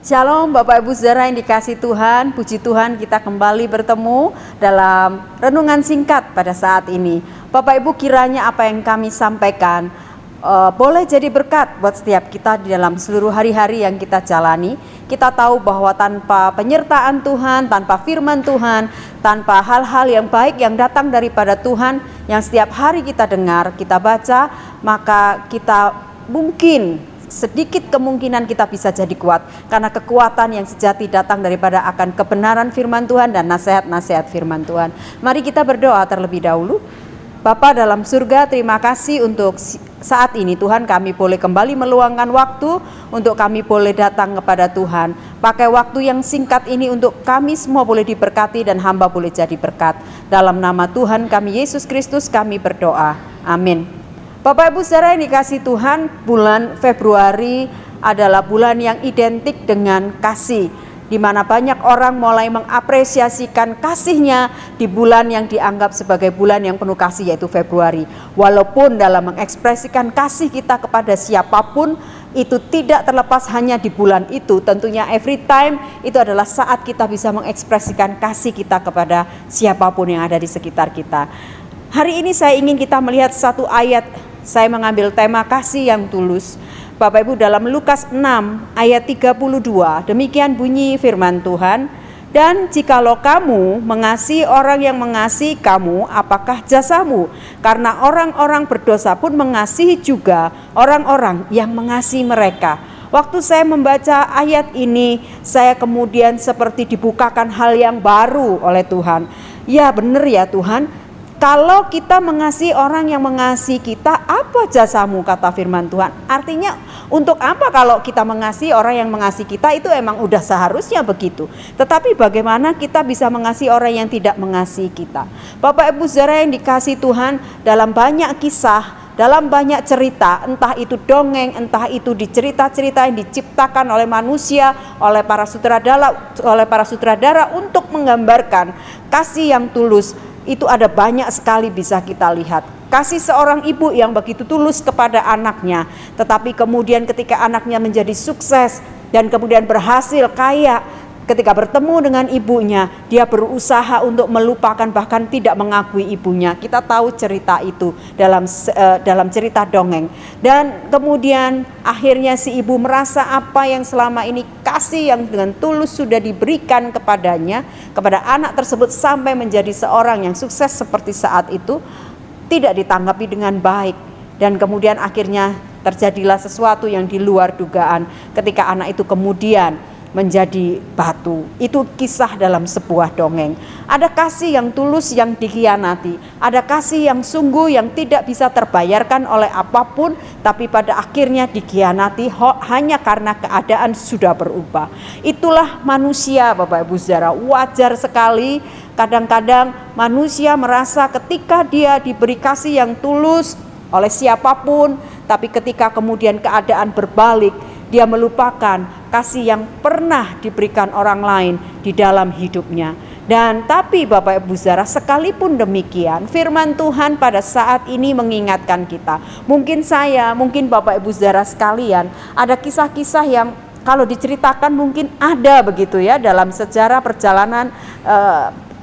Shalom Bapak Ibu Saudara yang dikasihi Tuhan, puji Tuhan kita kembali bertemu dalam renungan singkat pada saat ini. Bapak Ibu, kiranya apa yang kami sampaikan boleh jadi berkat buat setiap kita di dalam seluruh hari-hari yang kita jalani. Kita tahu bahwa tanpa penyertaan Tuhan, tanpa firman Tuhan, tanpa hal-hal yang baik yang datang daripada Tuhan yang setiap hari kita dengar, kita baca, maka kita mungkin sedikit kemungkinan kita bisa jadi kuat, karena kekuatan yang sejati datang daripada akan kebenaran firman Tuhan dan nasihat-nasihat firman Tuhan. Mari kita berdoa terlebih dahulu. Bapa dalam surga, terima kasih untuk saat ini Tuhan, kami boleh kembali meluangkan waktu untuk kami boleh datang kepada Tuhan. Pakai waktu yang singkat ini untuk kami semua boleh diberkati dan hamba boleh jadi berkat. Dalam nama Tuhan kami Yesus Kristus kami berdoa. Amin. Bapak Ibu Saudara yang dikasihi Tuhan, bulan Februari adalah bulan yang identik dengan kasih, di mana banyak orang mulai mengapresiasikan kasihnya di bulan yang dianggap sebagai bulan yang penuh kasih, yaitu Februari. Walaupun dalam mengekspresikan kasih kita kepada siapapun, itu tidak terlepas hanya di bulan itu. Tentunya every time itu adalah saat kita bisa mengekspresikan kasih kita kepada siapapun yang ada di sekitar kita. Hari ini saya ingin kita melihat satu ayat. Saya mengambil tema kasih yang tulus. Bapak Ibu, dalam Lukas 6 ayat 32, demikian bunyi firman Tuhan. Dan jikalau kamu mengasihi orang yang mengasihi kamu, apakah jasamu? Karena orang-orang berdosa pun mengasihi juga orang-orang yang mengasihi mereka. Waktu saya membaca ayat ini, saya kemudian seperti dibukakan hal yang baru oleh Tuhan. Ya benar ya Tuhan, kalau kita mengasihi orang yang mengasihi kita, apa jasamu, kata firman Tuhan. Artinya untuk apa kalau kita mengasihi orang yang mengasihi kita, itu emang udah seharusnya begitu. Tetapi bagaimana kita bisa mengasihi orang yang tidak mengasihi kita? Bapak Ibu Saudara yang dikasihi Tuhan, dalam banyak kisah, dalam banyak cerita, entah itu dongeng, entah itu di cerita-cerita yang diciptakan oleh manusia, oleh para sutradara untuk menggambarkan kasih yang tulus, itu ada banyak sekali bisa kita lihat. Kasih seorang ibu yang begitu tulus kepada anaknya, tetapi kemudian ketika anaknya menjadi sukses dan kemudian berhasil kaya, ketika bertemu dengan ibunya, dia berusaha untuk melupakan, bahkan tidak mengakui ibunya. Kita tahu cerita itu dalam cerita dongeng. Dan kemudian akhirnya si ibu merasa apa yang selama ini kasih yang dengan tulus sudah diberikan kepadanya, kepada anak tersebut sampai menjadi seorang yang sukses seperti saat itu, tidak ditanggapi dengan baik. Dan kemudian akhirnya terjadilah sesuatu yang di luar dugaan ketika anak itu kemudian menjadi batu. Itu kisah dalam sebuah dongeng. Ada kasih yang tulus yang dikhianati, ada kasih yang sungguh yang tidak bisa terbayarkan oleh apapun, tapi pada akhirnya dikhianati hanya karena keadaan sudah berubah. Itulah manusia Bapak Ibu Saudara. Wajar sekali kadang-kadang manusia merasa ketika dia diberi kasih yang tulus oleh siapapun, tapi ketika kemudian keadaan berbalik, dia melupakan kasih yang pernah diberikan orang lain di dalam hidupnya. Dan tapi Bapak Ibu Saudara, sekalipun demikian, firman Tuhan pada saat ini mengingatkan kita. Mungkin saya, mungkin Bapak Ibu Saudara sekalian, ada kisah-kisah yang kalau diceritakan mungkin ada begitu ya dalam sejarah perjalanan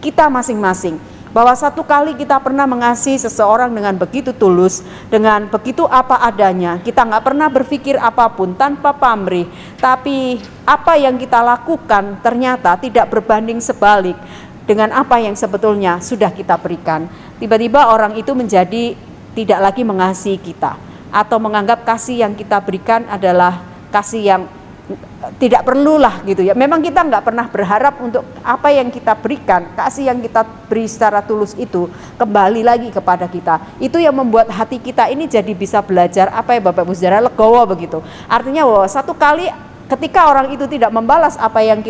kita masing-masing. Bahwa satu kali kita pernah mengasihi seseorang dengan begitu tulus, dengan begitu apa adanya. Kita nggak pernah berpikir apapun, tanpa pamrih. Tapi apa yang kita lakukan ternyata tidak berbanding sebalik dengan apa yang sebetulnya sudah kita berikan. Tiba-tiba orang itu menjadi tidak lagi mengasihi kita, atau menganggap kasih yang kita berikan adalah kasih yang tidak perlulah gitu ya. Memang kita nggak pernah berharap untuk apa yang kita berikan, kasih yang kita beri secara tulus itu kembali lagi kepada kita. Itu yang membuat hati kita ini jadi bisa belajar apa ya Bapak Ibu Saudara, legowo begitu. Artinya bahwa satu kali ketika orang itu tidak membalas apa yang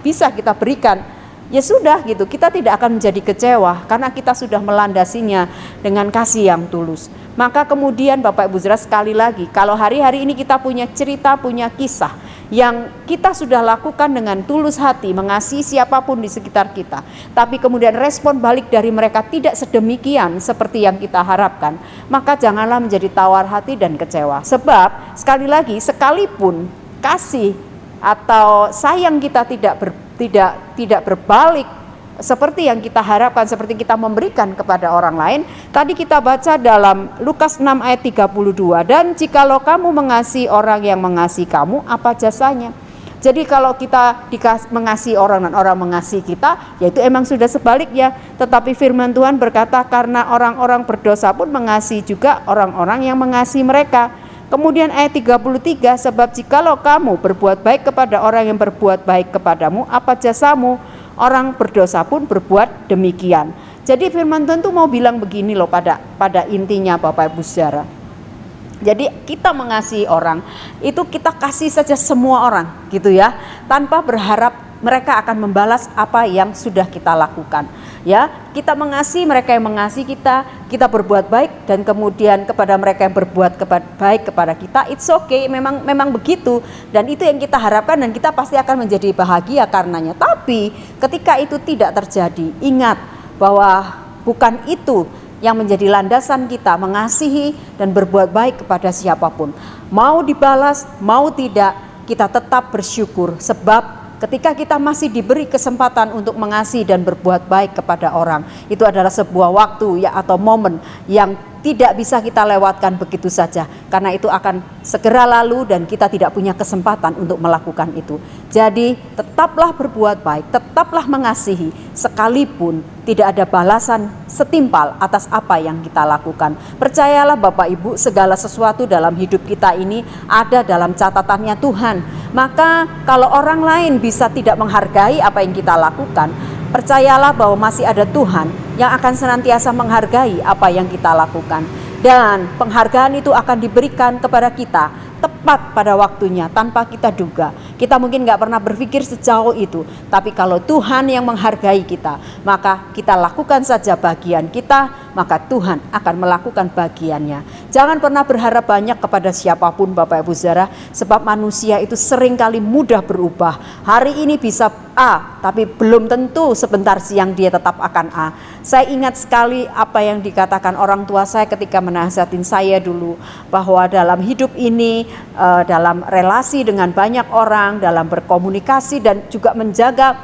bisa kita berikan, ya sudah gitu, kita tidak akan menjadi kecewa karena kita sudah melandasinya dengan kasih yang tulus. Maka kemudian Bapak Ibu Saudara, sekali lagi, kalau hari-hari ini kita punya cerita, punya kisah yang kita sudah lakukan dengan tulus hati, mengasihi siapapun di sekitar kita, tapi kemudian respon balik dari mereka tidak sedemikian seperti yang kita harapkan, maka janganlah menjadi tawar hati dan kecewa. Sebab sekali lagi, sekalipun kasih atau sayang kita tidak berbalik seperti yang kita harapkan, seperti kita memberikan kepada orang lain. Tadi kita baca dalam Lukas 6 ayat 32, dan jikalau kamu mengasihi orang yang mengasihi kamu, apa jasanya? Jadi kalau kita mengasihi orang dan orang mengasihi kita, yaitu emang sudah sebaliknya. Tetapi firman Tuhan berkata, karena orang-orang berdosa pun mengasihi juga orang-orang yang mengasihi mereka. Kemudian ayat 33, sebab jikalau kamu berbuat baik kepada orang yang berbuat baik kepadamu, apa jasamu? Orang berdosa pun berbuat demikian. Jadi firman Tuhan itu mau bilang begini loh pada intinya Bapak Ibu Saudara. Jadi kita mengasihi orang, itu kita kasih saja semua orang gitu ya, tanpa berharap mereka akan membalas apa yang sudah kita lakukan. Ya, kita mengasihi mereka yang mengasihi kita, kita berbuat baik dan kemudian kepada mereka yang berbuat baik kepada kita, it's okay, memang begitu, dan itu yang kita harapkan dan kita pasti akan menjadi bahagia karenanya. Tapi ketika itu tidak terjadi, ingat bahwa bukan itu yang menjadi landasan kita mengasihi dan berbuat baik kepada siapapun. Mau dibalas, mau tidak, kita tetap bersyukur, sebab ketika kita masih diberi kesempatan untuk mengasihi dan berbuat baik kepada orang, itu adalah sebuah waktu ya atau momen yang tidak bisa kita lewatkan begitu saja, karena itu akan segera lalu dan kita tidak punya kesempatan untuk melakukan itu. Jadi tetaplah berbuat baik, tetaplah mengasihi, sekalipun tidak ada balasan setimpal atas apa yang kita lakukan. Percayalah Bapak Ibu, segala sesuatu dalam hidup kita ini ada dalam catatannya Tuhan. Maka kalau orang lain bisa tidak menghargai apa yang kita lakukan, percayalah bahwa masih ada Tuhan yang akan senantiasa menghargai apa yang kita lakukan. Dan penghargaan itu akan diberikan kepada kita tepat pada waktunya, tanpa kita duga. Kita mungkin gak pernah berpikir sejauh itu, tapi kalau Tuhan yang menghargai kita, maka kita lakukan saja bagian kita, maka Tuhan akan melakukan bagiannya. Jangan pernah berharap banyak kepada siapapun Bapak Ibu Saudara, sebab manusia itu seringkali mudah berubah. Hari ini bisa A, tapi belum tentu sebentar siang dia tetap akan A. Saya ingat sekali apa yang dikatakan orang tua saya ketika menasihatin saya dulu, bahwa dalam hidup ini, dalam relasi dengan banyak orang, dalam berkomunikasi dan juga menjaga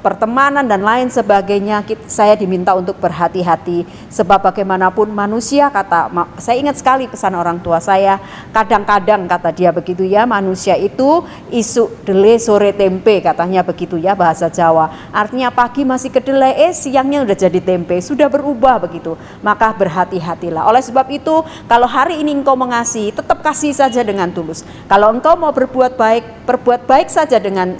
pertemanan dan lain sebagainya, saya diminta untuk berhati-hati, sebab bagaimanapun manusia, saya ingat sekali pesan orang tua saya, kadang-kadang kata dia begitu ya, manusia itu isuk dele sore tempe, katanya begitu ya bahasa Jawa, artinya pagi masih kedelai, siangnya udah jadi tempe, sudah berubah begitu. Maka berhati-hatilah. Oleh sebab itu, kalau hari ini engkau mengasihi, tetap kasih saja dengan tulus. Kalau engkau mau berbuat baik saja dengan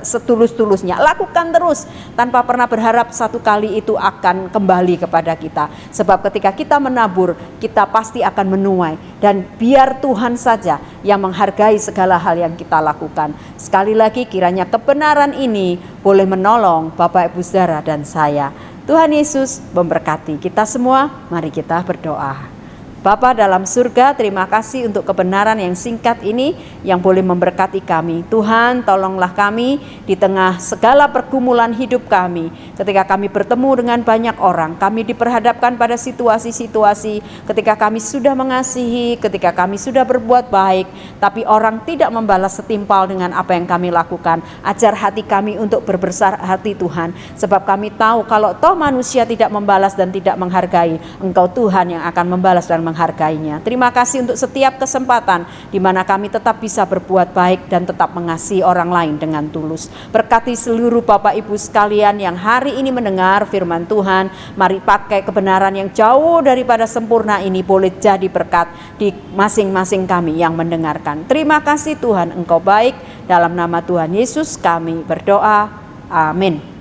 setulus-tulusnya, lakukan terus tanpa pernah berharap satu kali itu akan kembali kepada kita. Sebab ketika kita menabur, kita pasti akan menuai, dan biar Tuhan saja yang menghargai segala hal yang kita lakukan. Sekali lagi, kiranya kebenaran ini boleh menolong Bapak Ibu Saudara dan saya. Tuhan Yesus memberkati kita semua. Mari kita berdoa. Bapa dalam surga, terima kasih untuk kebenaran yang singkat ini yang boleh memberkati kami. Tuhan, tolonglah kami di tengah segala pergumulan hidup kami. Ketika kami bertemu dengan banyak orang, kami diperhadapkan pada situasi-situasi ketika kami sudah mengasihi, ketika kami sudah berbuat baik, tapi orang tidak membalas setimpal dengan apa yang kami lakukan. Ajar hati kami untuk berbesar hati Tuhan, sebab kami tahu kalau toh manusia tidak membalas dan tidak menghargai, Engkau Tuhan yang akan membalas dan menghargainya. Terima kasih untuk setiap kesempatan di mana kami tetap bisa berbuat baik dan tetap mengasihi orang lain dengan tulus. Berkati seluruh Bapak Ibu sekalian yang hari ini mendengar firman Tuhan. Mari pakai kebenaran yang jauh daripada sempurna ini boleh jadi berkat di masing-masing kami yang mendengarkan. Terima kasih Tuhan, Engkau baik. Dalam nama Tuhan Yesus kami berdoa. Amin.